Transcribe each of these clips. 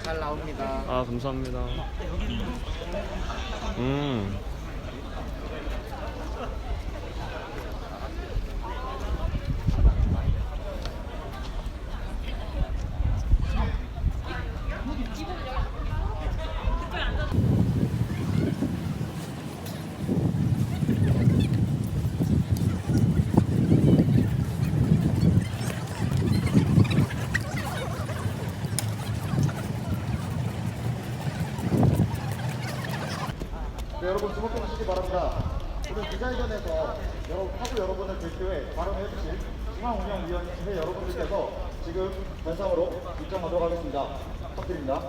잘 나옵니다. 아, 감사합니다. 네, 여러분 주목해 주시기 바랍니다. 오늘 기자회견에서 화부 여러분을 대표해 발언해 주실 중앙운영위원회 여러분들께서 지금 변상으로 입장하도록 하겠습니다. 부탁드립니다.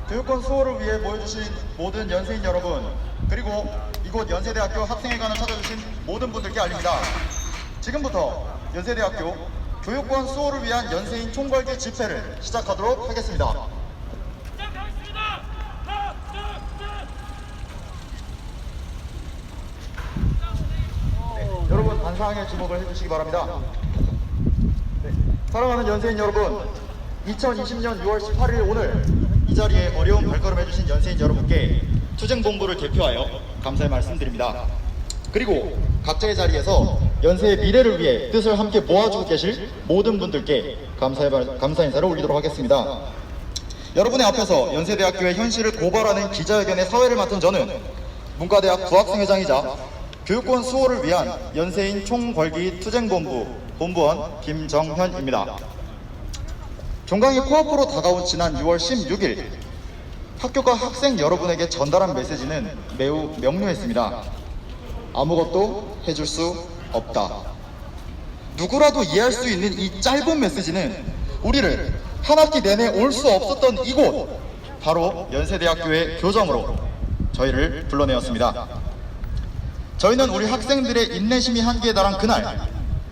교육권 수호를 위해 모여주신 모든 연세인 여러분, 그리고 이곳 연세대학교 학생회관을 찾아주신 모든 분들께 알립니다. 지금부터 연세대학교 교육권 수호를 위한 연세인 총궐기 집회를 시작하도록 하겠습니다. 네, 여러분 단상에 주목을 해주시기 바랍니다. 네, 사랑하는 연세인 여러분, 2020년 6월 18일 오늘 이 자리에 어려운 발걸음 해주신 연세인 여러분께 투쟁본부를 대표하여 감사의 말씀드립니다. 그리고 각자의 자리에서 연세의 미래를 위해 뜻을 함께 모아주고 계실 모든 분들께 감사 인사를 올리도록 하겠습니다. 여러분의 앞에서 연세대학교의 현실을 고발하는 기자회견의 사회를 맡은 저는 문과대학 부학생회장이자 교육권 수호를 위한 연세인 총궐기 투쟁본부 본부원 김정현입니다. 종강이 코앞으로 다가온 지난 6월 16일 학교가 학생 여러분에게 전달한 메시지는 매우 명료했습니다. 아무것도 해줄 수 없다. 누구라도 이해할 수 있는 이 짧은 메시지는 우리를 한 학기 내내 올 수 없었던 이곳, 바로 연세대학교의 교정으로 저희를 불러내었습니다. 저희는 우리 학생들의 인내심이 한계에 달한 그날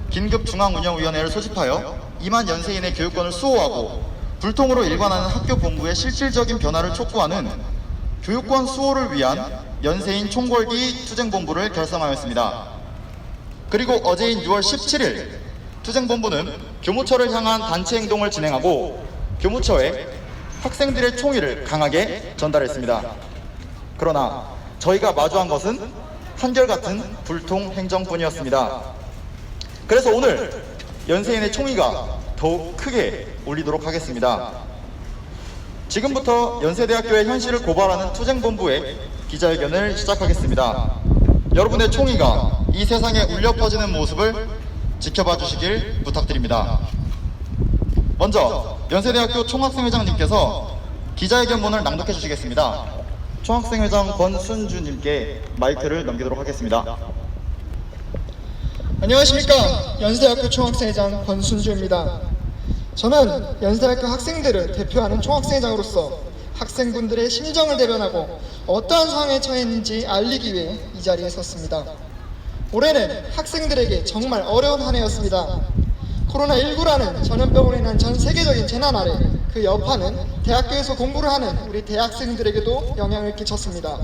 긴급중앙운영위원회를 소집하여 2만 연세인의 교육권을 수호하고 불통으로 일관하는 학교 본부의 실질적인 변화를 촉구하는 교육권 수호를 위한 연세인 총궐기 투쟁본부를 결성하였습니다. 그리고 어제인 6월 17일 투쟁본부는 교무처를 향한 단체 행동을 진행하고 교무처에 학생들의 총의를 강하게 전달했습니다. 그러나 저희가 마주한 것은 한결같은 불통 행정뿐이었습니다. 그래서 오늘 연세인의 총의가 더욱 크게 울리도록 하겠습니다. 지금부터 연세대학교의 현실을 고발하는 투쟁본부의 기자회견을 시작하겠습니다. 여러분의 총의가 이 세상에 울려 퍼지는 모습을 지켜봐 주시길 부탁드립니다. 먼저 연세대학교 총학생회장님께서 기자회견문을 낭독해 주시겠습니다. 총학생회장 권순주님께 마이크를 넘기도록 하겠습니다. 안녕하십니까. 연세대학교 총학생회장 권순주입니다. 저는 연세대학교 학생들을 대표하는 총학생회장으로서 학생분들의 심정을 대변하고 어떠한 상황에 처했는지 알리기 위해 이 자리에 섰습니다. 올해는 학생들에게 정말 어려운 한 해였습니다. 코로나19라는 전염병으로 인한 전 세계적인 재난 아래 그 여파는 대학교에서 공부를 하는 우리 대학생들에게도 영향을 끼쳤습니다.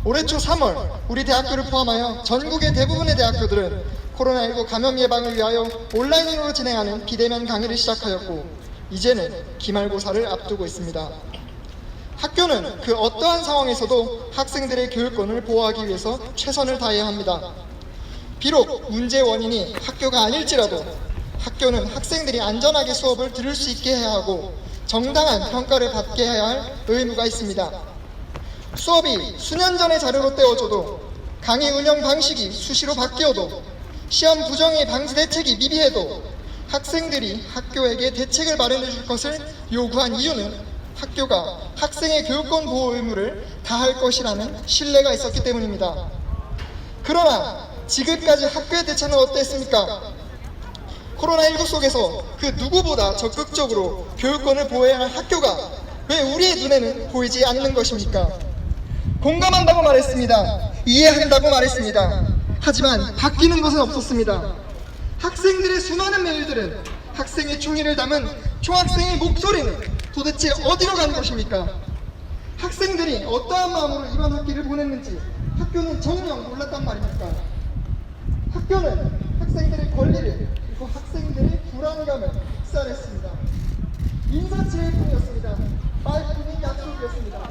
올해 초 3월 우리 대학교를 포함하여 전국의 대부분의 대학교들은 코로나19 감염 예방을 위하여 온라인으로 진행하는 비대면 강의를 시작하였고 이제는 기말고사를 앞두고 있습니다. 학교는 그 어떠한 상황에서도 학생들의 교육권을 보호하기 위해서 최선을 다해야 합니다. 비록 문제의 원인이 학교가 아닐지라도 학교는 학생들이 안전하게 수업을 들을 수 있게 해야 하고 정당한 평가를 받게 해야 할 의무가 있습니다. 수업이 수년 전의 자료로 떼어져도 강의 운영 방식이 수시로 바뀌어도 시험 부정의 방지 대책이 미비해도 학생들이 학교에게 대책을 마련해 줄 것을 요구한 이유는 학교가 학생의 교육권 보호 의무를 다할 것이라는 신뢰가 있었기 때문입니다. 그러나 지금까지 학교의 대처는 어땠습니까? 코로나19 속에서 그 누구보다 적극적으로 교육권을 보호해야 할 학교가 왜 우리의 눈에는 보이지 않는 것입니까? 공감한다고 말했습니다. 이해한다고 말했습니다. 하지만 바뀌는 것은 없었습니다. 학생들의 수많은 메일들은 학생의 총의를 담은 총학생의 목소리는 도대체 어디로 간 것입니까? 학생들이 어떠한 마음으로 이번 학기를 보냈는지 학교는 정녕 몰랐단 말입니까? 학교는 학생들의 권리를 그리고 학생들의 불안감을 묵살했습니다. 인사치레일 뿐이었습니다. 말뿐인 약속이었습니다.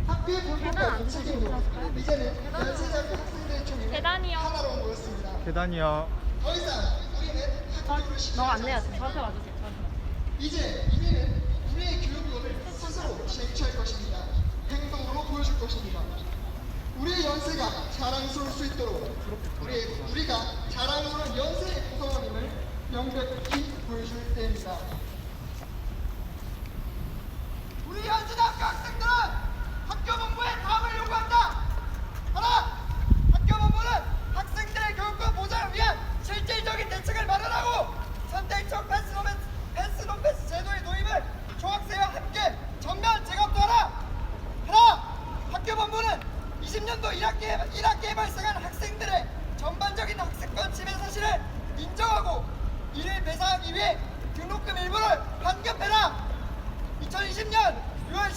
학교의 불법과 책임으로 이제는 연세대학교 학생들의 총이 계단이요. 하나로 모였습니다. 계단이요. 더 이상 우리는 학교를 너가 안 내야지. 저한테 와주세요. 이제 우리는 우리의 교육론을 스스로 쟁취할 것입니다. 행동으로 보여줄 것입니다. 우리의 연세가 자랑스러울 수 있도록 우리가 자랑스러운 연세의 구성원임을 명백히 보여줄 때입니다. 우리 연세대학교 학생들은 학교 본부에 다음을 요구한다. 하나, 학교 본부는 학생들의 교육권 보장을 위한 실질적인 대책을 마련하고 선택적 패스 제도의 도입을 총학생과 함께 전면 재검토하라. 하나, 학교 본부는 20년도 1학기에 발생한 학생들의 전반적인 학습권 침해 사실을 인정하고 이를 배상하기 위해 등록금 일부를 환급해라. 2020년 6월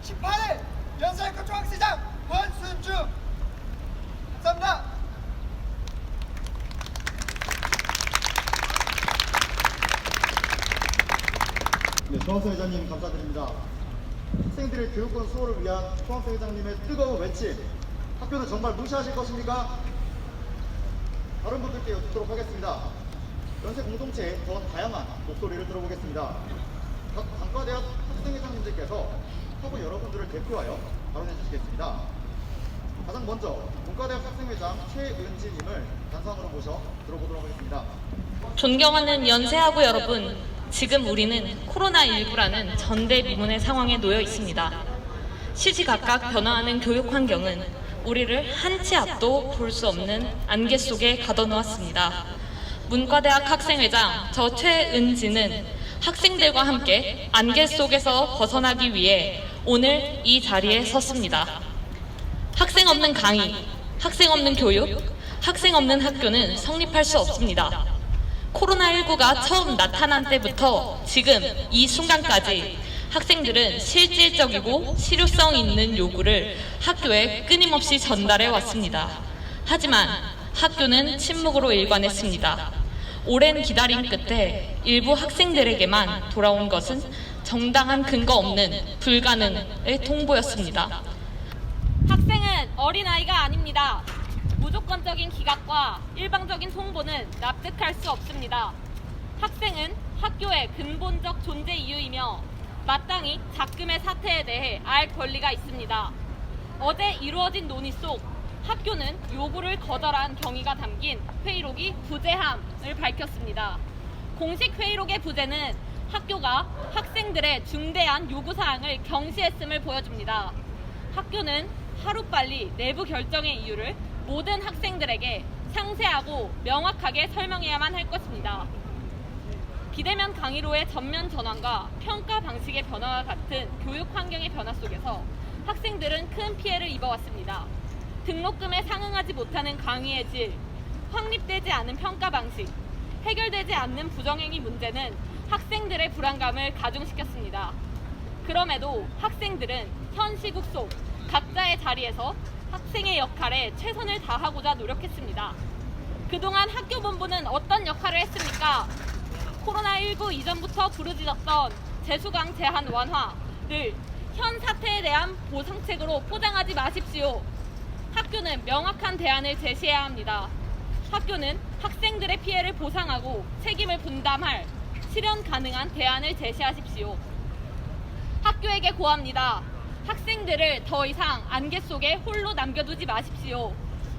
18일 연세대학교 총학생장 권순주. 감사합니다. 네, 총학생 회장님 감사드립니다. 학생들의 교육권 수호를 위한 총학생 회장님의 뜨거운 외침, 학교는 정말 무시하실 것입니까? 다른 분들께 여쭙도록 하겠습니다. 연세 공동체의 더 다양한 목소리를 들어보겠습니다. 각 단과대학 학생회장님들께서 학우 여러분들을 대표하여 발언해 주시겠습니다. 가장 먼저 문과대학 학생회장 최은지님을 단상으로 모셔 들어보도록 하겠습니다. 존경하는 연세하고 여러분, 지금 우리는 코로나19라는 전대미문의 상황에 놓여 있습니다. 시시각각 변화하는 교육 환경은 우리를 한 치 앞도 볼 수 없는 안개 속에 가둬놓았습니다. 문과대학 학생회장 저 최은지는 학생들과 함께 안개 속에서 벗어나기 위해 오늘 이 자리에 섰습니다. 학생 없는 강의, 학생 없는 교육, 학생 없는 학교는 성립할 수 없습니다. 코로나19가 처음 나타난 때부터 지금 이 순간까지 학생들은 실질적이고 실효성 있는 요구를 학교에 끊임없이 전달해 왔습니다. 하지만 학교는 침묵으로 일관했습니다. 오랜 기다림 끝에 일부 학생들에게만 돌아온 것은 정당한 근거 없는 불가능의 통보였습니다. 학생은 어린아이가 아닙니다. 무조건적인 기각과 일방적인 통보는 납득할 수 없습니다. 학생은 학교의 근본적 존재 이유이며 마땅히 작금의 사태에 대해 알 권리가 있습니다. 어제 이루어진 논의 속 학교는 요구를 거절한 경위가 담긴 회의록이 부재함을 밝혔습니다. 공식 회의록의 부재는 학교가 학생들의 중대한 요구사항을 경시했음을 보여줍니다. 학교는 하루빨리 내부 결정의 이유를 모든 학생들에게 상세하고 명확하게 설명해야만 할 것입니다. 비대면 강의로의 전면 전환과 평가 방식의 변화와 같은 교육 환경의 변화 속에서 학생들은 큰 피해를 입어왔습니다. 등록금에 상응하지 못하는 강의의 질, 확립되지 않은 평가 방식, 해결되지 않는 부정행위 문제는 학생들의 불안감을 가중시켰습니다. 그럼에도 학생들은 현 시국 속 각자의 자리에서 학생의 역할에 최선을 다하고자 노력했습니다. 그동안 학교 본부는 어떤 역할을 했습니까? 코로나19 이전부터 부르짖었던 재수강 제한 완화를 현 사태에 대한 보상책으로 포장하지 마십시오. 학교는 명확한 대안을 제시해야 합니다. 학교는 학생들의 피해를 보상하고 책임을 분담할 실현 가능한 대안을 제시하십시오. 학교에게 고합니다. 학생들을 더 이상 안개 속에 홀로 남겨두지 마십시오.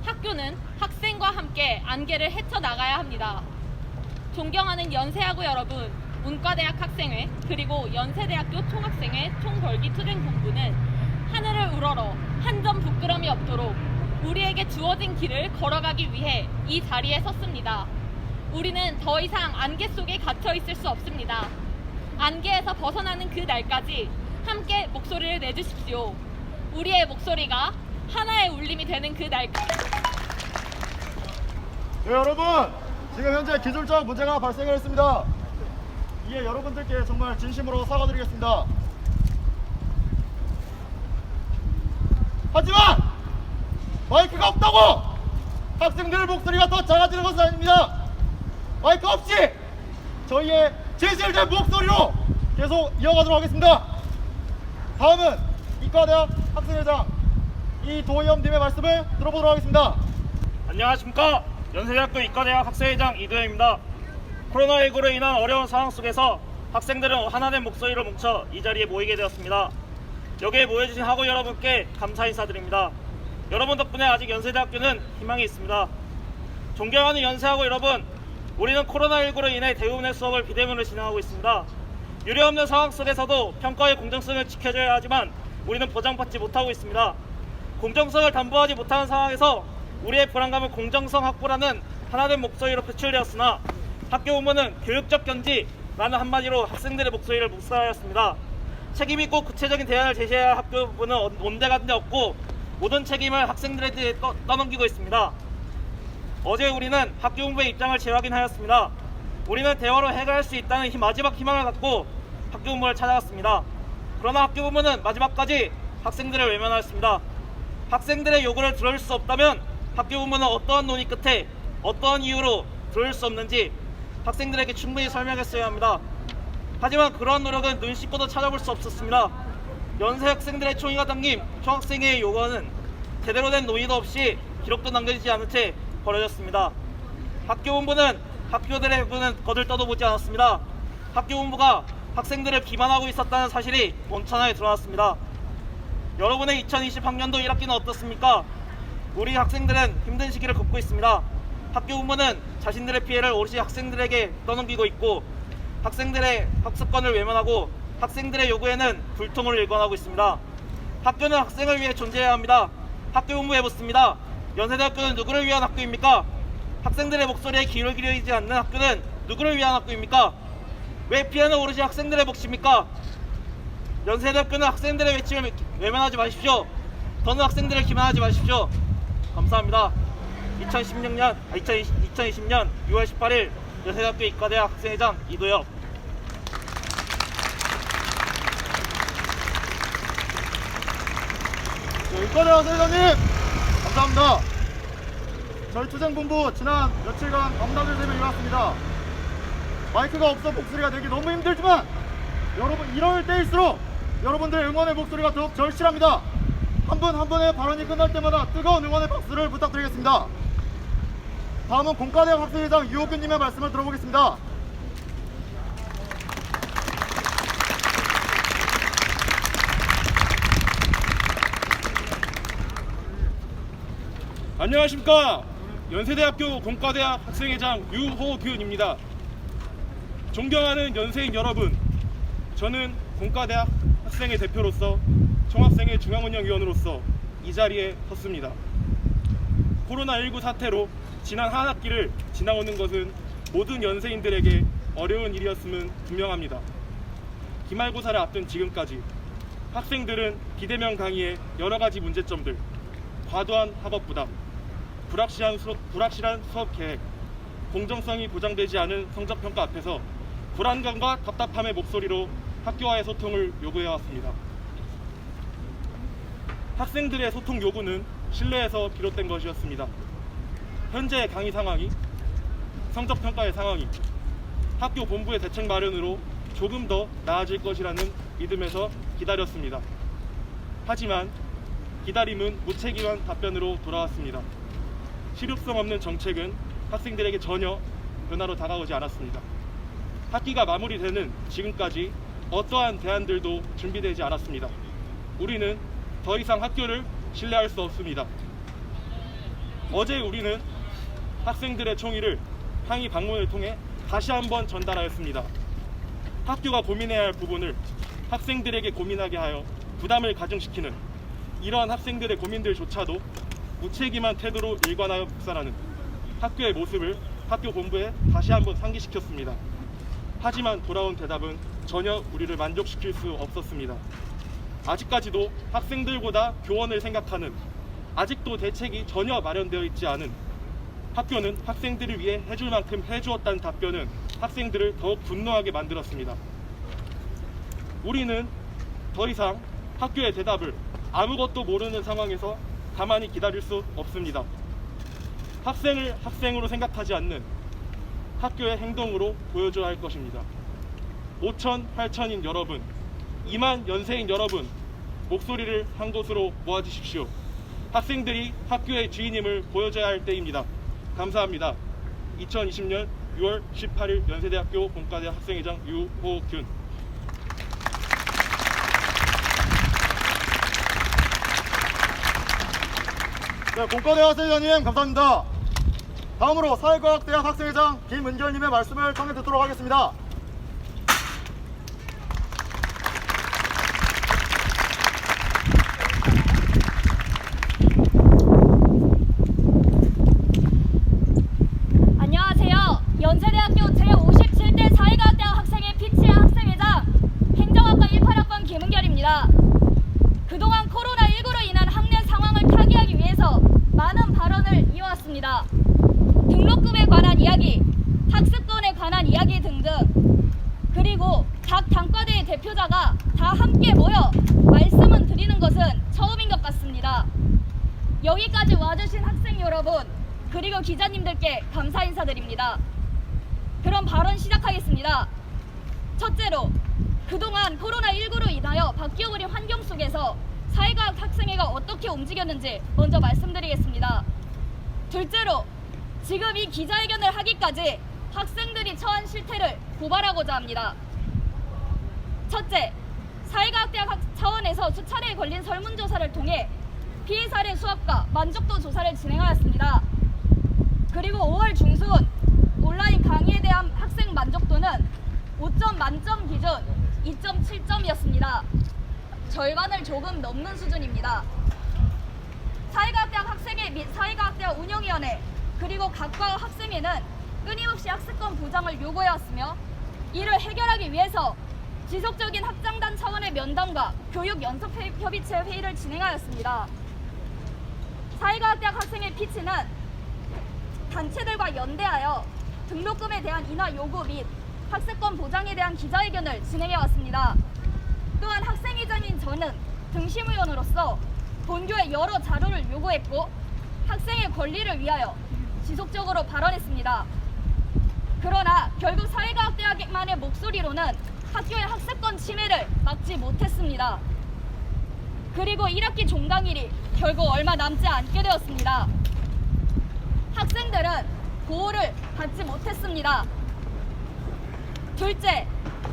학교는 학생과 함께 안개를 헤쳐나가야 합니다. 존경하는 연세하고 여러분, 문과대학 학생회 그리고 연세대학교 총학생회 총궐기 투쟁본부는 하늘을 우러러 한 점 부끄럼이 없도록 우리에게 주어진 길을 걸어가기 위해 이 자리에 섰습니다. 우리는 더 이상 안개 속에 갇혀 있을 수 없습니다. 안개에서 벗어나는 그 날까지 함께 목소리를 내주십시오. 우리의 목소리가 하나의 울림이 되는 그 날까지 네, 여러분, 지금 현재 기술적 문제가 발생을 했습니다. 이에 여러분들께 정말 진심으로 사과드리겠습니다. 하지만 마이크가 없다고 학생들의 목소리가 더 작아지는 것은 아닙니다. 마이크 없이 저희의 진실된 목소리로 계속 이어가도록 하겠습니다. 다음은 이과대학 학생회장 이도희엄님의 말씀을 들어보도록 하겠습니다. 안녕하십니까. 연세대학교 이과대학 학생회장 이도현입니다. 코로나19로 인한 어려운 상황 속에서 학생들은 하나된 목소리로 뭉쳐 이 자리에 모이게 되었습니다. 여기에 모여주신 학우 여러분께 감사 인사드립니다. 여러분 덕분에 아직 연세대학교는 희망이 있습니다. 존경하는 연세학우 여러분, 우리는 코로나19로 인해 대부분의 수업을 비대면으로 진행하고 있습니다. 유례없는 상황 속에서도 평가의 공정성을 지켜줘야 하지만 우리는 보장받지 못하고 있습니다. 공정성을 담보하지 못하는 상황에서 우리의 불안감은 공정성 확보라는 하나된 목소리로 표출되었으나 학교 본부는 교육적 견지라는 한마디로 학생들의 목소리를 묵살하였습니다. 책임있고 구체적인 대안을 제시해야 할 학교 본부는 온데간데 없고 모든 책임을 학생들에게 떠넘기고 있습니다. 어제 우리는 학교 본부의 입장을 재확인하였습니다. 우리는 대화로 해결할 수 있다는 마지막 희망을 갖고 학교 본부를 찾아갔습니다. 그러나 학교 본부는 마지막까지 학생들을 외면하였습니다. 학생들의 요구를 들을 수 없다면 학교 본부는 어떠한 논의 끝에 어떠한 이유로 들을 수 없는지 학생들에게 충분히 설명했어야 합니다. 하지만 그러한 노력은 눈 씻고도 찾아볼 수 없었습니다. 연세 학생들의 총의가 담긴 총학생회의 요구는 제대로 된 논의도 없이 기록도 남겨지지 않은 채 버려졌습니다. 학교 본부는 학교들의 부는 거들떠도 보지 않았습니다. 학교 본부가 학생들을 비난하고 있었다는 사실이 온천하에 드러났습니다. 여러분의 2020학년도 1학기는 어떻습니까? 우리 학생들은 힘든 시기를 겪고 있습니다. 학교 본부는 자신들의 피해를 오롯이 학생들에게 떠넘기고 있고 학생들의 학습권을 외면하고 학생들의 요구에는 불통을 일관하고 있습니다. 학교는 학생을 위해 존재해야 합니다. 학교 본부에 묻습니다. 연세대학교는 누구를 위한 학교입니까? 학생들의 목소리에 귀를 기울이지 않는 학교는 누구를 위한 학교입니까? 왜 피해는 오롯이 학생들의 몫입니까? 연세대학교는 학생들의 외침을 외면하지 마십시오. 더는 학생들을 기만하지 마십시오. 감사합니다. 2020년 6월 18일 연세대학교 이과대학 학생회장 이도혁. 이과대학 학생회장님 감사합니다. 저희 투쟁본부 지난 며칠간 밤낮을 새며 일어났습니다. 마이크가 없어 목소리가 내기 너무 힘들지만 여러분 이럴 때일수록 여러분들의 응원의 목소리가 더욱 절실합니다. 한 분 한 분의 발언이 끝날 때마다 뜨거운 응원의 박수를 부탁드리겠습니다. 다음은 공과대학 학생회장 유호균님의 말씀을 들어보겠습니다. 안녕하십니까. 연세대학교 공과대학 학생회장 유호균입니다. 존경하는 연세인 여러분, 저는 공과대학 학생회 대표로서 총학생회 중앙운영위원으로서 이 자리에 섰습니다. 코로나19 사태로 지난 한 학기를 지나오는 것은 모든 연세인들에게 어려운 일이었음은 분명합니다. 기말고사를 앞둔 지금까지 학생들은 비대면 강의의 여러 가지 문제점들, 과도한 학업 부담, 불확실한 수업 계획, 공정성이 보장되지 않은 성적 평가 앞에서 불안감과 답답함의 목소리로 학교와의 소통을 요구해왔습니다. 학생들의 소통 요구는 신뢰에서 비롯된 것이었습니다. 현재의 강의 상황이, 성적 평가의 상황이 학교 본부의 대책 마련으로 조금 더 나아질 것이라는 믿음에서 기다렸습니다. 하지만 기다림은 무책임한 답변으로 돌아왔습니다. 실효성 없는 정책은 학생들에게 전혀 변화로 다가오지 않았습니다. 학기가 마무리되는 지금까지 어떠한 대안들도 준비되지 않았습니다. 우리는 더 이상 학교를 신뢰할 수 없습니다. 어제 우리는 학생들의 총의를 항의 방문을 통해 다시 한번 전달하였습니다. 학교가 고민해야 할 부분을 학생들에게 고민하게 하여 부담을 가중시키는 이러한 학생들의 고민들조차도 무책임한 태도로 일관하여 묵살하는 학교의 모습을 학교 본부에 다시 한번 상기시켰습니다. 하지만 돌아온 대답은 전혀 우리를 만족시킬 수 없었습니다. 아직까지도 학생들보다 교원을 생각하는, 아직도 대책이 전혀 마련되어 있지 않은 학교는 학생들을 위해 해줄 만큼 해주었다는 답변은 학생들을 더욱 분노하게 만들었습니다. 우리는 더 이상 학교의 대답을 아무것도 모르는 상황에서 가만히 기다릴 수 없습니다. 학생을 학생으로 생각하지 않는 학교의 행동으로 보여줘야 할 것입니다. 5천, 8천인 여러분, 2만 연세인 여러분, 목소리를 한 곳으로 모아주십시오. 학생들이 학교의 주인임을 보여줘야 할 때입니다. 감사합니다. 2020년 6월 18일 연세대학교 본과대 학생회장 유호균. 네, 본과대 학생회장님 감사합니다. 다음으로 사회과학대학 학생회장 김은결님의 말씀을 청해 듣도록 하겠습니다. 안녕하세요. 연세대학교 제57대 사회과학대학 학생회 피치 학생회장 행정학과 18학번 김은결입니다. 그동안 코로나19로 인한 학내 상황을 타개하기 위해서 많은 발언을 이어왔습니다. 등록금에 관한 이야기, 학습권에 관한 이야기 등등, 그리고 각 단과대의 대표자가 다 함께 모여 말씀을 드리는 것은 처음인 것 같습니다. 여기까지 와주신 학생 여러분, 그리고 기자님들께 감사 인사드립니다. 그럼 발언 시작하겠습니다. 첫째로, 그동안 코로나19로 인하여 바뀌어버린 환경 속에서 사회과학 학생회가 어떻게 움직였는지 먼저 말씀드리겠습니다. 둘째로, 지금 이 기자회견을 하기까지 학생들이 처한 실태를 고발하고자 합니다. 첫째, 사회과학대학 차원에서 수차례에 걸린 설문조사를 통해 피해 사례 수합과 만족도 조사를 진행하였습니다. 그리고 5월 중순 온라인 강의에 대한 학생 만족도는 5점 만점 기준 2.7점이었습니다. 절반을 조금 넘는 수준입니다. 사회과학대학 학생회 및 사회과학대학 운영위원회 그리고 각과 학생회는 끊임없이 학습권 보장을 요구해왔으며 이를 해결하기 위해서 지속적인 학장단 차원의 면담과 교육연석협의체 회의를 진행하였습니다. 사회과학대학 학생회 피치는 단체들과 연대하여 등록금에 대한 인하 요구 및 학습권 보장에 대한 기자회견을 진행해왔습니다. 또한 학생회장인 저는 등심위원으로서 본교에 여러 자료를 요구했고 학생의 권리를 위하여 지속적으로 발언했습니다. 그러나 결국 사회과학대학만의 목소리로는 학교의 학습권 침해를 막지 못했습니다. 그리고 1학기 종강일이 결국 얼마 남지 않게 되었습니다. 학생들은 보호를 받지 못했습니다. 둘째,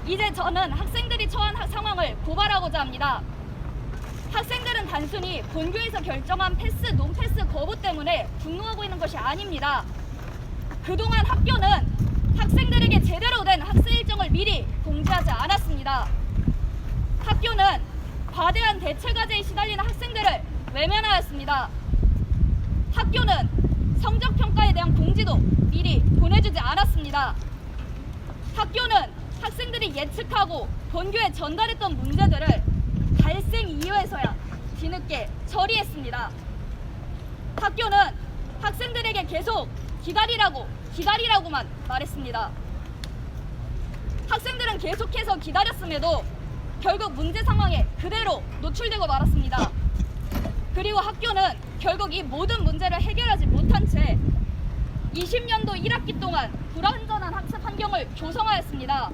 이제 저는 학생들이 처한 상황을 고발하고자 합니다. 학생들은 단순히 본교에서 결정한 패스, 논패스 거부 때문에 분노하고 있는 것이 아닙니다. 그동안 학교는 학생들에게 제대로 된 학습 일정을 미리 공지하지 않았습니다. 학교는 과대한 대체과제에 시달리는 학생들을 외면하였습니다. 학교는 성적평가에 대한 공지도 미리 보내주지 않았습니다. 학교는 학생들이 예측하고 본교에 전달했던 문제들을 발생 이후에서야 뒤늦게 처리했습니다. 학교는 학생들에게 계속 기다리라고만 말했습니다. 학생들은 계속해서 기다렸음에도 결국 문제 상황에 그대로 노출되고 말았습니다. 그리고 학교는 결국 이 모든 문제를 해결하지 못한 채 20년도 1학기 동안 불완전한 학습 환경을 조성하였습니다.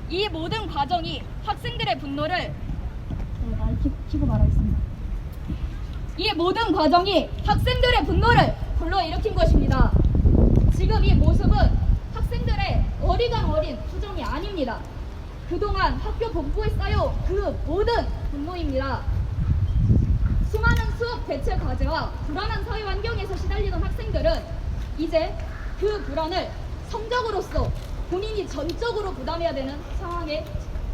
이 모든 과정이 학생들의 분노를 이 모든 과정이 학생들의 분노를 불러일으킨 것입니다. 지금 이 모습은 학생들의 어리광 어린 투정이 아닙니다. 그동안 학교 복부에 쌓여 그 모든 분노입니다. 수많은 수업 대체 과제와 불안한 사회 환경에서 시달리던 학생들은 이제 그 불안을 성적으로서 본인이 전적으로 부담해야 되는 상황에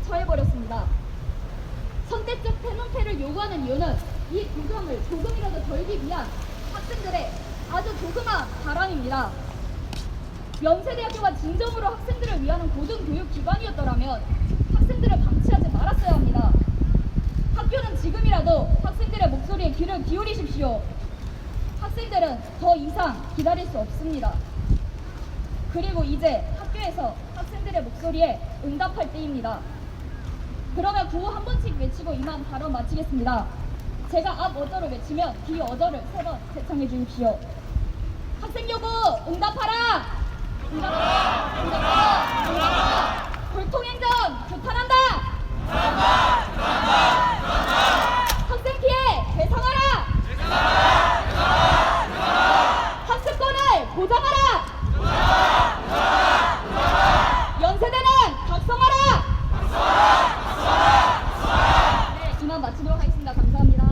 처해버렸습니다. 선택적 태문패를 요구하는 이유는 이 부담을 조금이라도 덜기 위한 학생들의 아주 조그마한 바람입니다. 연세대학교가 진정으로 학생들을 위한 고등교육기관이었더라면 학생들을 방치하지 말았어야 합니다. 학교는 지금이라도 학생들의 목소리에 귀를 기울이십시오. 학생들은 더 이상 기다릴 수 없습니다. 그리고 이제 학교에서 학생들의 목소리에 응답할 때입니다. 그러면 구호 한 번씩 외치고 이만 발언 마치겠습니다. 제가 앞 어저를 외치면 뒤 어저를 3번 대청해 주십시오. 학생 요구 응답하라! 응답하라! 응답하라! 응답하라! 불통행정 규탄한다! 학생 피해 배상하라! 학습권을 보장하라! 연세대는 각성하라! 네, 이만 마치도록 하겠습니다. 감사합니다.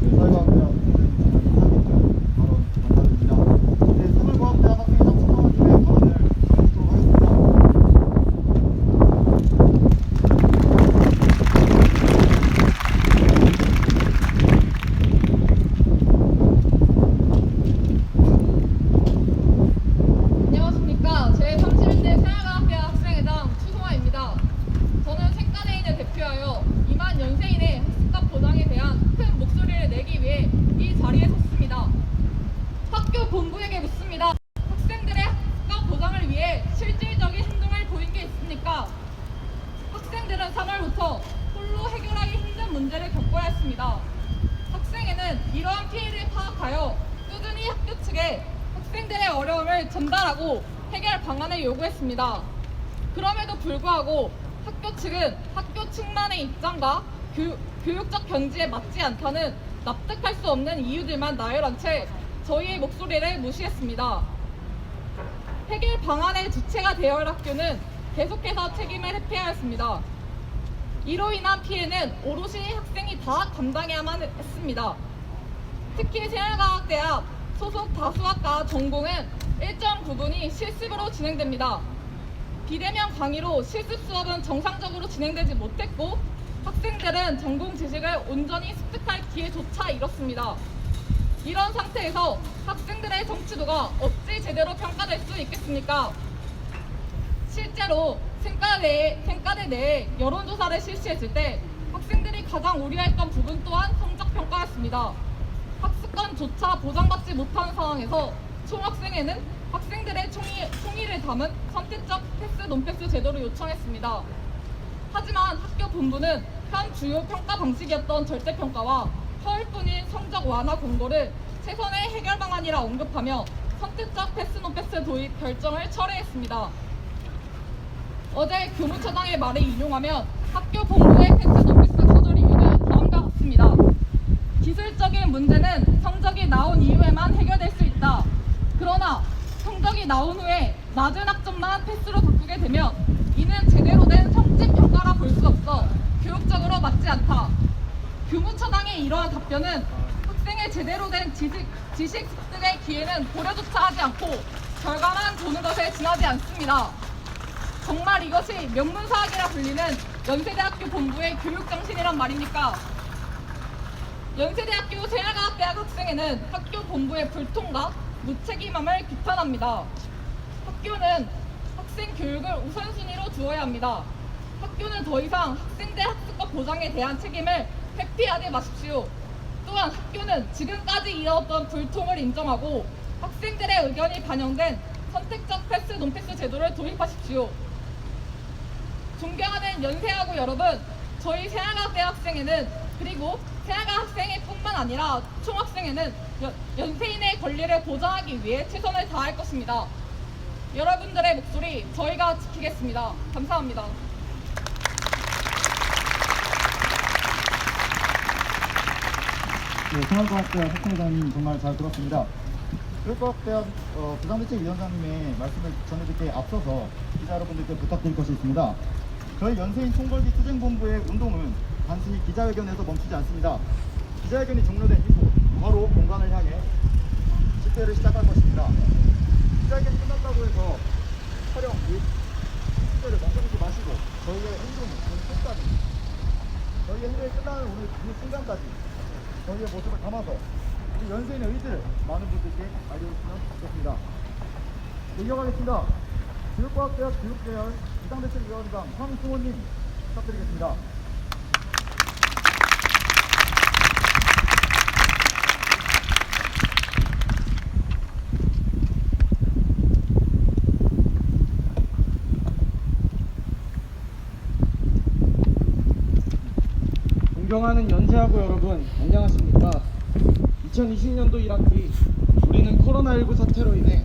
사회과학대학 발언 감사드립니다. 네, 서울과학대학 학생회장 추성환님의 발언을 듣도록 하겠습니다. 안녕하십니까. 제31대 생활과학대학 학생회장 추성화입니다. 저는 생과대인을 대표하여 2만 연세인의 학습값 보장에 대한 큰 목소리를 내기 위해 이 자리에 섰습니다. 학교 본부에게 묻습니다. 학생들의 학습값 보장을 위해 실질적인 행동을 보인 게 있습니까? 학생들은 3월부터 홀로 해결하기 힘든 문제를 겪어야 했습니다. 학생회는 이러한 피해를 파악하여 꾸준히 학교 측에 학생들의 어려움을 전달하고 해결 방안을 요구했습니다. 그럼에도 불구하고 학교 측은 학교 측만의 입장과 교육적 견지에 맞지 않다는 납득할 수 없는 이유들만 나열한 채 저희의 목소리를 무시했습니다. 해결 방안의 주체가 되어야 할 학교는 계속해서 책임을 회피하였습니다. 이로 인한 피해는 오롯이 학생이 다 감당해야만 했습니다. 특히 생활과학대학 소속 다수학과 전공은 일정 부분이 실습으로 진행됩니다. 비대면 강의로 실습 수업은 정상적으로 진행되지 못했고 학생들은 전공 지식을 온전히 습득할 기회조차 잃었습니다. 이런 상태에서 학생들의 성취도가 어찌 제대로 평가될 수 있겠습니까? 실제로 생과대 내에 여론조사를 실시했을 때 학생들이 가장 우려했던 부분 또한 성적평가였습니다. 학습권조차 보장받지 못하는 상황에서 총학생회는 학생들의 총의를 담은 선택적 패스 논패스 제도를 요청했습니다. 하지만 학교 본부는 현 주요 평가 방식이었던 절대평가와 허울뿐인 성적 완화 공고를 최선의 해결 방안이라 언급하며 선택적 패스 논패스 도입 결정을 철회했습니다. 어제 교무처장의 말을 인용하면 학교 본부의 패스 논패스 거절 이유는 다음과 같습니다. 기술적인 문제는 성적이 나온 이후에만 해결될 수 있다. 그러나 성적이 나온 후에 낮은 학점만 패스로 바꾸게 되면 이는 제대로 된 성적 평가라 볼 수 없어 교육적으로 맞지 않다. 교무처장의 이러한 답변은 학생의 제대로 된 지식 습득의 기회는 고려조차 하지 않고 결과만 보는 것에 지나지 않습니다. 정말 이것이 명문사학이라 불리는 연세대학교 본부의 교육정신이란 말입니까? 연세대학교 생활과학대학 학생회는 학교 본부의 불통과 무책임함을 규탄합니다. 학교는 학생 교육을 우선순위로 두어야 합니다. 학교는 더 이상 학생들 학습권 보장에 대한 책임을 회피하지 마십시오. 또한 학교는 지금까지 이어왔던 불통을 인정하고 학생들의 의견이 반영된 선택적 패스 논패스 제도를 도입하십시오. 존경하는 연세하고 여러분, 저희 생활과학대학 학생회는 그리고 생활과학 학생회뿐만 아니라 총학생회는 연세인의 권리를 보장하기 위해 최선을 다할 것입니다. 여러분들의 목소리 저희가 지키겠습니다. 감사합니다. 네, 생활과학대학 학생회장님 정말 잘 들었습니다. 교육과학대학 부장대책위원장님의 말씀을 전해드리기에 앞서서 기자 여러분들께 부탁드릴 것이 있습니다. 저희 연세인 총궐기 투쟁본부의 운동은 단순히 기자회견에서 멈추지 않습니다. 기자회견이 종료된 이후 바로 공간을 향해 집회를 시작할 것입니다. 기자회견이 끝났다고 해서 촬영 및 집회를 멈추지 마시고 저희의 행동이 끝나는 오늘 이 순간까지 저희의 모습을 담아서 우리 연세인의 의지를 많은 분들께 알려주시면 좋겠습니다. 이어가겠습니다. 교육과학대학 교육계열 비상대책위원장 황승호님 부탁드리겠습니다. 존경하는 연세하고 여러분, 안녕하십니까. 2020년도 1학기 우리는 코로나19 사태로 인해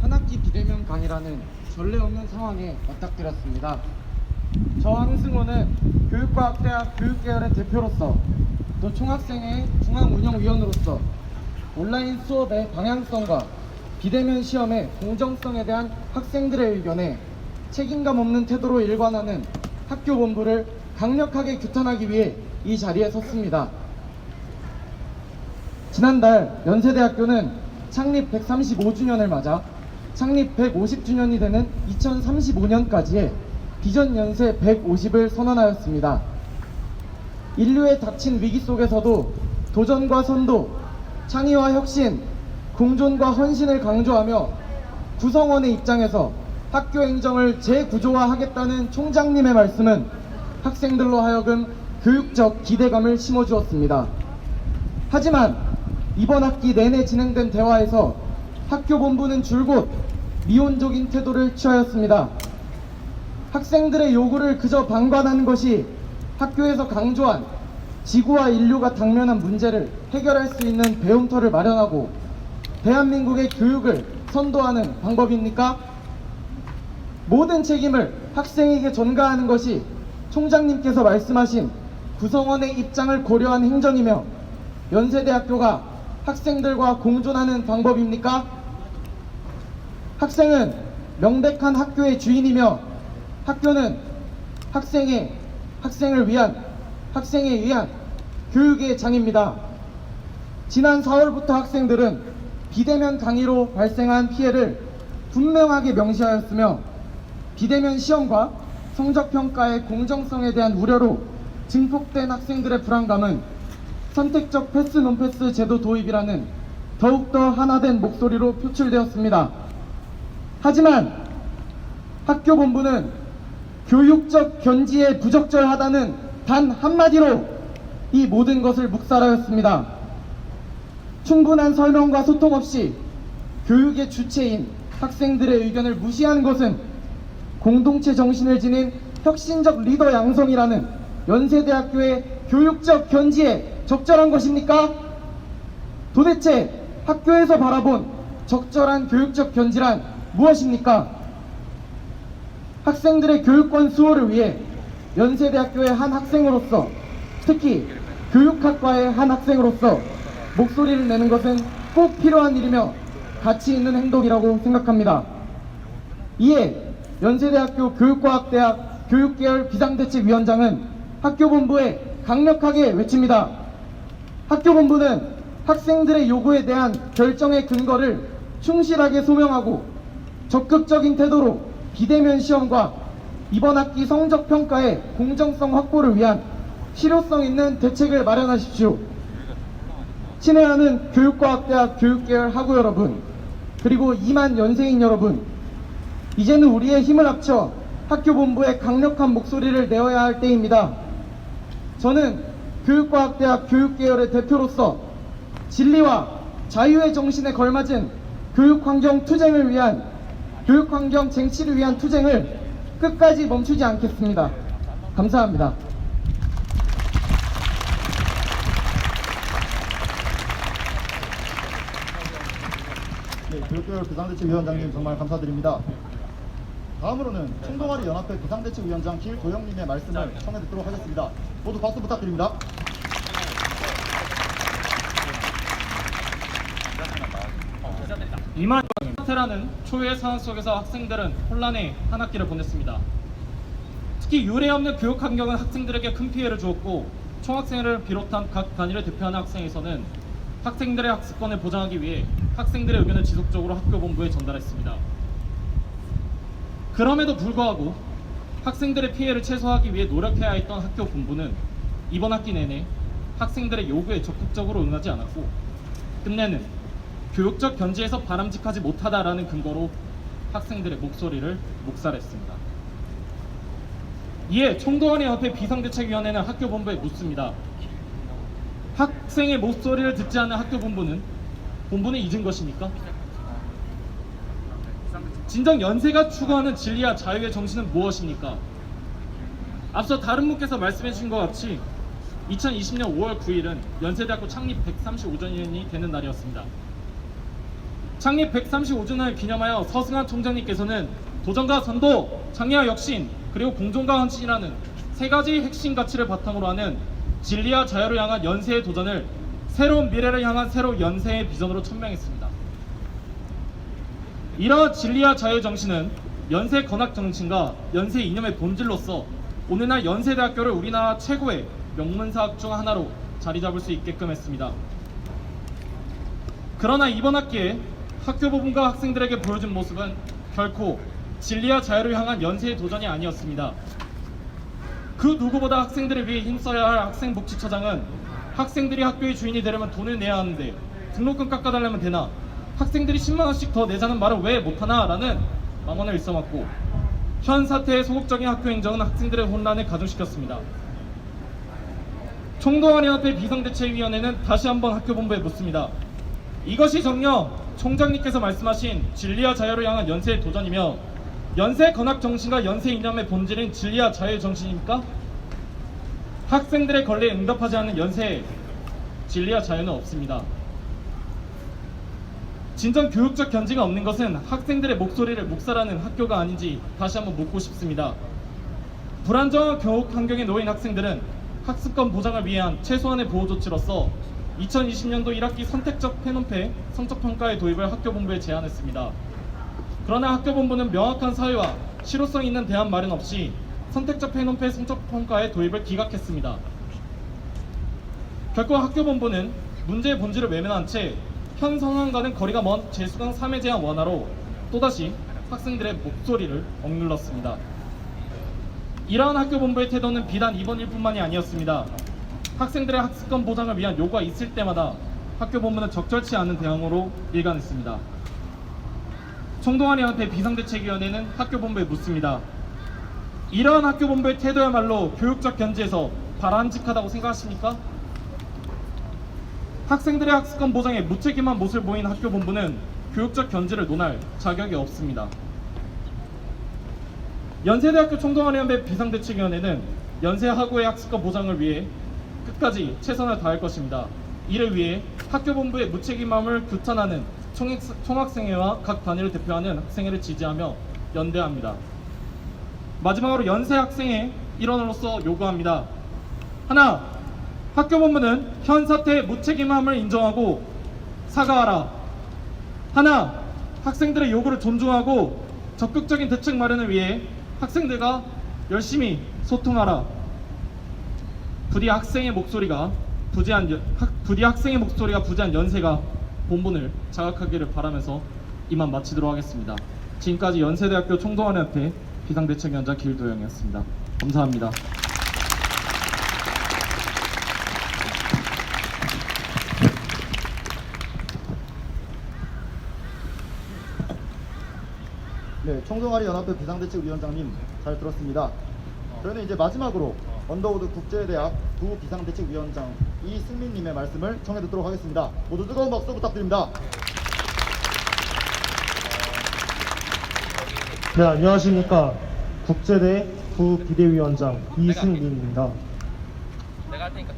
한 학기 비대면 강의라는 전례 없는 상황에 맞닥뜨렸습니다. 저 황승호는 교육과학대학 교육계열의 대표로서 또 총학생회 중앙운영위원으로서 온라인 수업의 방향성과 비대면 시험의 공정성에 대한 학생들의 의견에 책임감 없는 태도로 일관하는 학교 본부를 강력하게 규탄하기 위해 이 자리에 섰습니다. 지난달 연세대학교는 창립 135주년을 맞아 창립 150주년이 되는 2035년까지의 비전 연세 150을 선언하였습니다. 인류에 닥친 위기 속에서도 도전과 선도, 창의와 혁신, 공존과 헌신을 강조하며 구성원의 입장에서 학교 행정을 재구조화하겠다는 총장님의 말씀은 학생들로 하여금 교육적 기대감을 심어주었습니다. 하지만 이번 학기 내내 진행된 대화에서 학교 본부는 줄곧 미온적인 태도를 취하였습니다. 학생들의 요구를 그저 방관하는 것이 학교에서 강조한 지구와 인류가 당면한 문제를 해결할 수 있는 배움터를 마련하고 대한민국의 교육을 선도하는 방법입니까? 모든 책임을 학생에게 전가하는 것이 총장님께서 말씀하신 구성원의 입장을 고려한 행정이며 연세대학교가 학생들과 공존하는 방법입니까? 학생은 명백한 학교의 주인이며 학교는 학생에 의한 교육의 장입니다. 지난 4월부터 학생들은 비대면 강의로 발생한 피해를 분명하게 명시하였으며 비대면 시험과 성적평가의 공정성에 대한 우려로 증폭된 학생들의 불안감은 선택적 패스 논패스 제도 도입이라는 더욱더 하나된 목소리로 표출되었습니다. 하지만 학교 본부는 교육적 견지에 부적절하다는 단 한마디로 이 모든 것을 묵살하였습니다. 충분한 설명과 소통 없이 교육의 주체인 학생들의 의견을 무시하는 것은 공동체 정신을 지닌 혁신적 리더 양성이라는 연세대학교의 교육적 견지에 적절한 것입니까? 도대체 학교에서 바라본 적절한 교육적 견지란 무엇입니까? 학생들의 교육권 수호를 위해 연세대학교의 한 학생으로서, 특히 교육학과의 한 학생으로서 목소리를 내는 것은 꼭 필요한 일이며 가치 있는 행동이라고 생각합니다. 이에 연세대학교 교육과학대학 교육계열 비상대책위원장은 학교 본부에 강력하게 외칩니다. 학교 본부는 학생들의 요구에 대한 결정의 근거를 충실하게 소명하고 적극적인 태도로 비대면 시험과 이번 학기 성적평가의 공정성 확보를 위한 실효성 있는 대책을 마련하십시오. 친애하는 교육과학대학 교육계열 학우 여러분, 그리고 2만 연세인 여러분, 이제는 우리의 힘을 합쳐 학교 본부에 강력한 목소리를 내어야 할 때입니다. 저는 교육과학대학 교육계열의 대표로서 진리와 자유의 정신에 걸맞은 교육환경 쟁취를 위한 투쟁을 끝까지 멈추지 않겠습니다. 감사합니다. 네, 교육계열 비상대책위원장님 정말 감사드립니다. 다음으로는 총동아리 연합회 비상대책위원장 길도영님의 말씀을 청해 듣도록 하겠습니다. 모두 박수 부탁드립니다. 이만 사태라는 초유의 상황 속에서 학생들은 혼란의 한 학기를 보냈습니다. 특히 유례없는 교육 환경은 학생들에게 큰 피해를 주었고 총학생회를 비롯한 각 단위를 대표하는 학생에서는 학생들의 학습권을 보장하기 위해 학생들의 의견을 지속적으로 학교 본부에 전달했습니다. 그럼에도 불구하고 학생들의 피해를 최소화하기 위해 노력해야 했던 학교 본부는 이번 학기 내내 학생들의 요구에 적극적으로 응하지 않았고 끝내는 교육적 견지에서 바람직하지 못하다라는 근거로 학생들의 목소리를 묵살했습니다. 이에 총동아리연합회 비상대책위원회는 학교 본부에 묻습니다. 학생의 목소리를 듣지 않는 학교 본부는 잊은 것입니까? 진정 연세가 추구하는 진리와 자유의 정신은 무엇입니까? 앞서 다른 분께서 말씀해 주신 것 같이 2020년 5월 9일은 연세대학교 창립 135주년이 되는 날이었습니다. 창립 135주년을 기념하여 서승환 총장님께서는 도전과 선도, 장애와 혁신, 그리고 공존과 헌신이라는 세 가지 핵심 가치를 바탕으로 하는 진리와 자유를 향한 연세의 도전을 새로운 미래를 향한 새로운 연세의 비전으로 천명했습니다. 이러한 진리와 자유 정신은 연세 건학 정신과 연세 이념의 본질로서 오늘날 연세대학교를 우리나라 최고의 명문사학 중 하나로 자리 잡을 수 있게끔 했습니다. 그러나 이번 학기에 학교 부분과 학생들에게 보여준 모습은 결코 진리와 자유를 향한 연세의 도전이 아니었습니다. 그 누구보다 학생들을 위해 힘써야 할 학생복지처장은 학생들이 학교의 주인이 되려면 돈을 내야 하는데 등록금 깎아달라면 되나, 학생들이 10만원씩 더 내자는 말을 왜 못하나 라는 망언을 일삼았고, 현 사태의 소극적인 학교 행정은 학생들의 혼란을 가중시켰습니다. 총동아리연합회 비상대책위원회는 다시 한번 학교 본부에 묻습니다. 이것이 정녕 총장님께서 말씀하신 진리와 자유를 향한 연세의 도전이며 연세 건학 정신과 연세 이념의 본질인 진리와 자유의 정신입니까? 학생들의 권리에 응답하지 않는 연세에 진리와 자유는 없습니다. 진정 교육적 견지가 없는 것은 학생들의 목소리를 묵살하는 학교가 아닌지 다시 한번 묻고 싶습니다. 불안정한 교육 환경에 놓인 학생들은 학습권 보장을 위한 최소한의 보호 조치로서 2020년도 1학기 선택적 페논페 성적평가의 도입을 학교 본부에 제안했습니다. 그러나 학교 본부는 명확한 사유와 실효성 있는 대안 마련 없이 선택적 페논페 성적평가의 도입을 기각했습니다. 결국 학교 본부는 문제의 본질을 외면한 채 현 상황과는 거리가 먼 재수강 3회 제한 완화로 또다시 학생들의 목소리를 억눌렀습니다. 이러한 학교 본부의 태도는 비단 이번 일뿐만이 아니었습니다. 학생들의 학습권 보장을 위한 요구가 있을 때마다 학교 본부는 적절치 않은 대응으로 일관했습니다. 총동아리연합회 비상대책위원회는 학교 본부에 묻습니다. 이러한 학교 본부의 태도야말로 교육적 견지에서 바람직하다고 생각하십니까? 학생들의 학습권 보장에 무책임한 모습을 보인 학교 본부는 교육적 견지를 논할 자격이 없습니다. 연세대학교 총동아리연합회 비상대책위원회는 연세하고의 학습권 보장을 위해 끝까지 최선을 다할 것입니다. 이를 위해 학교 본부의 무책임함을 규탄하는 총학생회와 각 단위를 대표하는 학생회를 지지하며 연대합니다. 마지막으로 연세학생회 일원으로서 요구합니다. 하나, 학교 본부는 현 사태의 무책임함을 인정하고 사과하라. 하나, 학생들의 요구를 존중하고 적극적인 대책 마련을 위해 학생들과 열심히 소통하라. 부디 학생의 목소리가 부재한 연세가 본분을 자각하기를 바라면서 이만 마치도록 하겠습니다. 지금까지 연세대학교 총동아리연합회 비상대책위원장 길도영이었습니다. 감사합니다. 네, 총동아리연합회 비상대책위원장님 잘 들었습니다. 저희는 이제 마지막으로 언더우드 국제대학 부비상대책위원장 이승민님의 말씀을 청해 듣도록 하겠습니다. 모두 뜨거운 박수 부탁드립니다. 네, 안녕하십니까. 국제대 부비대위원장 이승민입니다.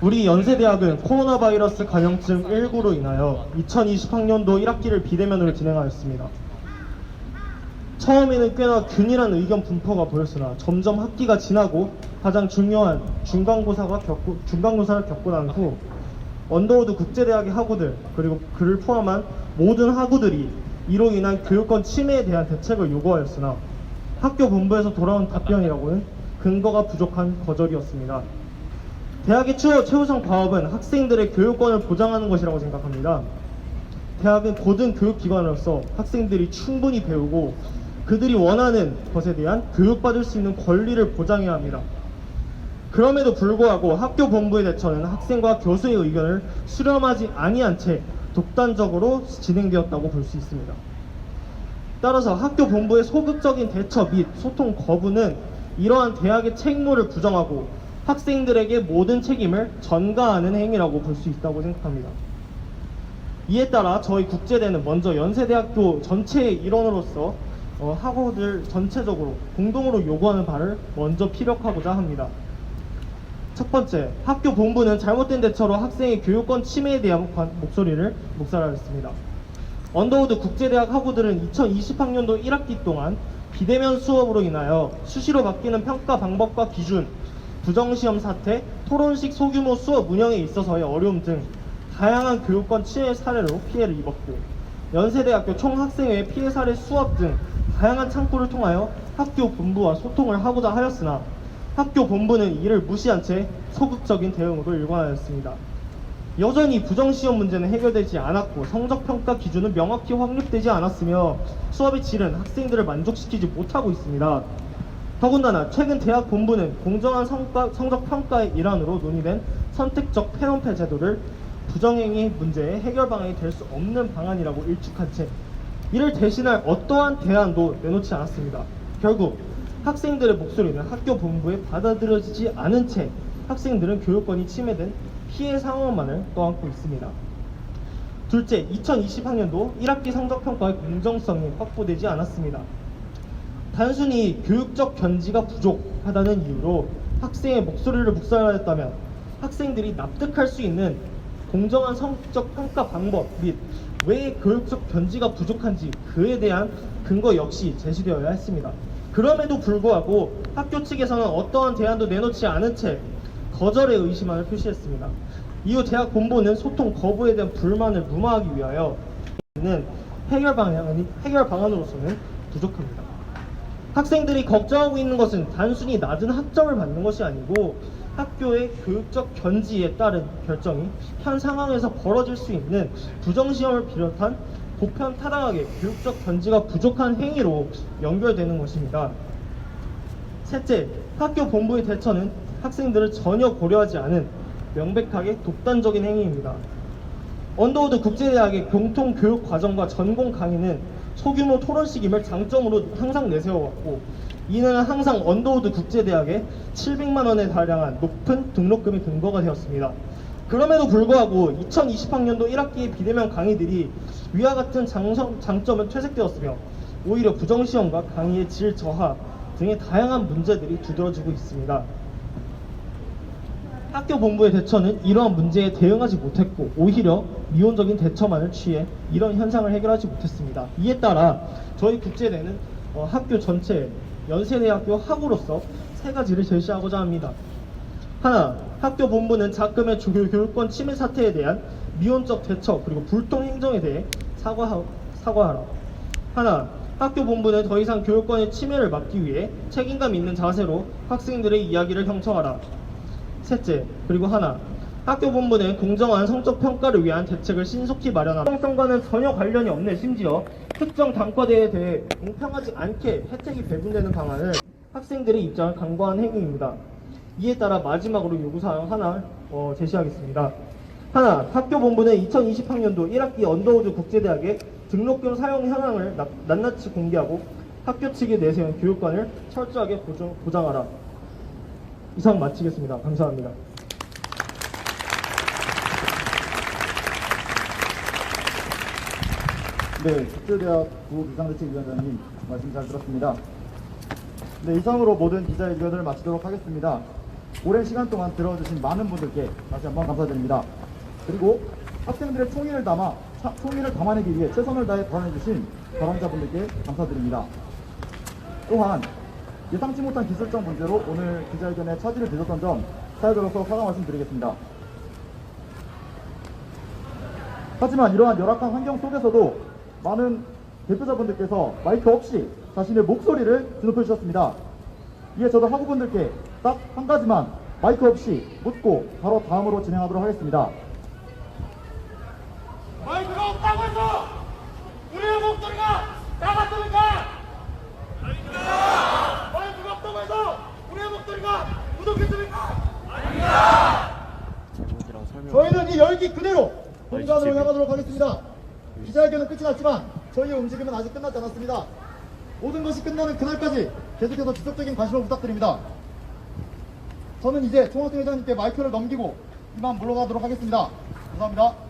우리 연세대학은 코로나 바이러스 감염증 19로 인하여 2020학년도 1학기를 비대면으로 진행하였습니다. 처음에는 꽤나 균일한 의견 분포가 보였으나 점점 학기가 지나고 가장 중요한 중간고사를 겪고 난 후 언더우드 국제대학의 학우들 그리고 그를 포함한 모든 학우들이 이로 인한 교육권 침해에 대한 대책을 요구하였으나 학교 본부에서 돌아온 답변이라고는 근거가 부족한 거절이었습니다. 대학의 최우선 과업은 학생들의 교육권을 보장하는 것이라고 생각합니다. 대학은 고등 교육기관으로서 학생들이 충분히 배우고 그들이 원하는 것에 대한 교육받을 수 있는 권리를 보장해야 합니다. 그럼에도 불구하고 학교 본부의 대처는 학생과 교수의 의견을 수렴하지 아니한 채 독단적으로 진행되었다고 볼 수 있습니다. 따라서 학교 본부의 소극적인 대처 및 소통 거부는 이러한 대학의 책무를 부정하고 학생들에게 모든 책임을 전가하는 행위라고 볼 수 있다고 생각합니다. 이에 따라 저희 국제대는 먼저 연세대학교 전체의 일원으로서 학우들 전체적으로 공동으로 요구하는 바를 먼저 피력하고자 합니다. 첫 번째, 학교 본부는 잘못된 대처로 학생의 교육권 침해에 대한 목소리를 묵살하였습니다. 언더우드 국제대학 학우들은 2020학년도 1학기 동안 비대면 수업으로 인하여 수시로 바뀌는 평가 방법과 기준, 부정시험 사태, 토론식 소규모 수업 운영에 있어서의 어려움 등 다양한 교육권 침해 사례로 피해를 입었고, 연세대학교 총학생회 피해 사례 수업 등 다양한 창구를 통하여 학교 본부와 소통을 하고자 하였으나 학교 본부는 이를 무시한 채 소극적인 대응으로 일관하였습니다. 여전히 부정시험 문제는 해결되지 않았고 성적평가 기준은 명확히 확립되지 않았으며 수업의 질은 학생들을 만족시키지 못하고 있습니다. 더군다나 최근 대학 본부는 공정한 성적평가의 일환으로 논의된 선택적 패런페 제도를 부정행위 문제의 해결 방안이 될 수 없는 방안이라고 일축한 채 이를 대신할 어떠한 대안도 내놓지 않았습니다. 결국 학생들의 목소리는 학교 본부에 받아들여지지 않은 채 학생들은 교육권이 침해된 피해 상황만을 떠안고 있습니다. 둘째, 2020학년도 1학기 성적평가의 공정성이 확보되지 않았습니다. 단순히 교육적 견지가 부족하다는 이유로 학생의 목소리를 묵살하였다면 학생들이 납득할 수 있는 공정한 성적 평가 방법 및 왜 교육적 견지가 부족한지 그에 대한 근거 역시 제시되어야 했습니다. 그럼에도 불구하고 학교 측에서는 어떠한 대안도 내놓지 않은 채 거절의 의심만을 표시했습니다. 이후 대학 본부는 소통 거부에 대한 불만을 무마하기 위하여 해결 방안으로서는 부족합니다. 학생들이 걱정하고 있는 것은 단순히 낮은 학점을 받는 것이 아니고 학교의 교육적 견지에 따른 결정이 현 상황에서 벌어질 수 있는 부정시험을 비롯한 보편 타당하게 교육적 견지가 부족한 행위로 연결되는 것입니다. 셋째, 학교 본부의 대처는 학생들을 전혀 고려하지 않은 명백하게 독단적인 행위입니다. 언더우드 국제대학의 공통교육과정과 전공 강의는 소규모 토론식임을 장점으로 항상 내세워왔고 이는 항상 언더우드 국제대학의 700만 원에 달량한 높은 등록금의 근거가 되었습니다. 그럼에도 불구하고 2020학년도 1학기의 비대면 강의들이 위와 같은 장점은 퇴색되었으며 오히려 부정시험과 강의의 질 저하 등의 다양한 문제들이 두드러지고 있습니다. 학교 본부의 대처는 이러한 문제에 대응하지 못했고 오히려 미온적인 대처만을 취해 이런 현상을 해결하지 못했습니다. 이에 따라 저희 국제대는 학교 전체 연세대학교 학우로서 세 가지를 제시하고자 합니다. 하나, 학교 본부는 작금의 교육권 침해 사태에 대한 미온적 대처 그리고 불통 행정에 대해 사과하라. 하나, 학교 본부는 더 이상 교육권의 침해를 막기 위해 책임감 있는 자세로 학생들의 이야기를 형성하라. 셋째, 그리고 하나, 학교 본부는 공정한 성적 평가를 위한 대책을 신속히 마련하라. 공정성과는 전혀 관련이 없는 심지어 특정 단과대에 대해 공평하지 않게 혜택이 배분되는 방안을 학생들의 입장을 강구한 행위입니다. 이에 따라 마지막으로 요구사항 하나 제시하겠습니다. 하나, 학교 본부는 2020학년도 1학기 언더우드 국제대학의 등록금 사용 현황을 낱낱이 공개하고 학교 측에 내세운 교육관을 철저하게 보장하라. 이상 마치겠습니다. 감사합니다. 네, 국제대학 부비상대책위원장님 말씀 잘 들었습니다. 네, 이상으로 모든 기자회견을 마치도록 하겠습니다. 오랜 시간 동안 들어주신 많은 분들께 다시 한번 감사드립니다. 그리고 학생들의 총의를 담아내기 위해 최선을 다해 발언해주신 발언자분들께 감사드립니다. 또한 예상치 못한 기술적 문제로 오늘 기자회견에 차질을 빚었던 점 사회자로서 사과 말씀드리겠습니다. 하지만 이러한 열악한 환경 속에서도 많은 대표자분들께서 마이크 없이 자신의 목소리를 주높여 주셨습니다. 이에 저도 학우분들께 딱 한 가지만 마이크 없이 묻고 바로 다음으로 진행하도록 하겠습니다. 마이크가 없다고 해서 우리의 목소리가 나갔습니까? 아닙니다. 마이크가 없다고 해서 우리의 목소리가 부족했습니까? 아닙니다. 저희는 이 열기 그대로 본관으로 향하도록 하겠습니다. 기자회견은 끝이 났지만 저희의 움직임은 아직 끝나지 않았습니다. 모든 것이 끝나는 그날까지 계속해서 지속적인 관심을 부탁드립니다. 저는 이제 총학생회장님께 마이크를 넘기고 이만 물러가도록 하겠습니다. 감사합니다.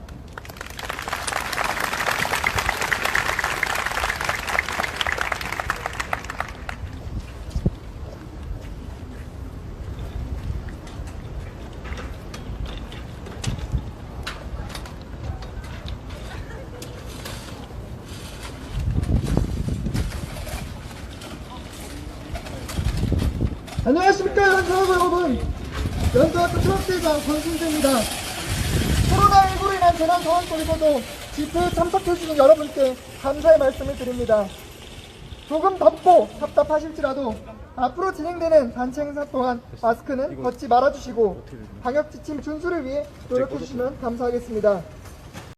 안녕하십니까 연세하고 여러분, 연세학교 총학생회장 권순주입니다. 코로나19로 인한 재난 상황 속에서도 집회에 참석해주신 여러분께 감사의 말씀을 드립니다. 조금 덥고 답답하실지라도 앞으로 진행되는 단체 행사 동안 마스크는 벗지 말아주시고 방역 지침 준수를 위해 노력해주시면 감사하겠습니다.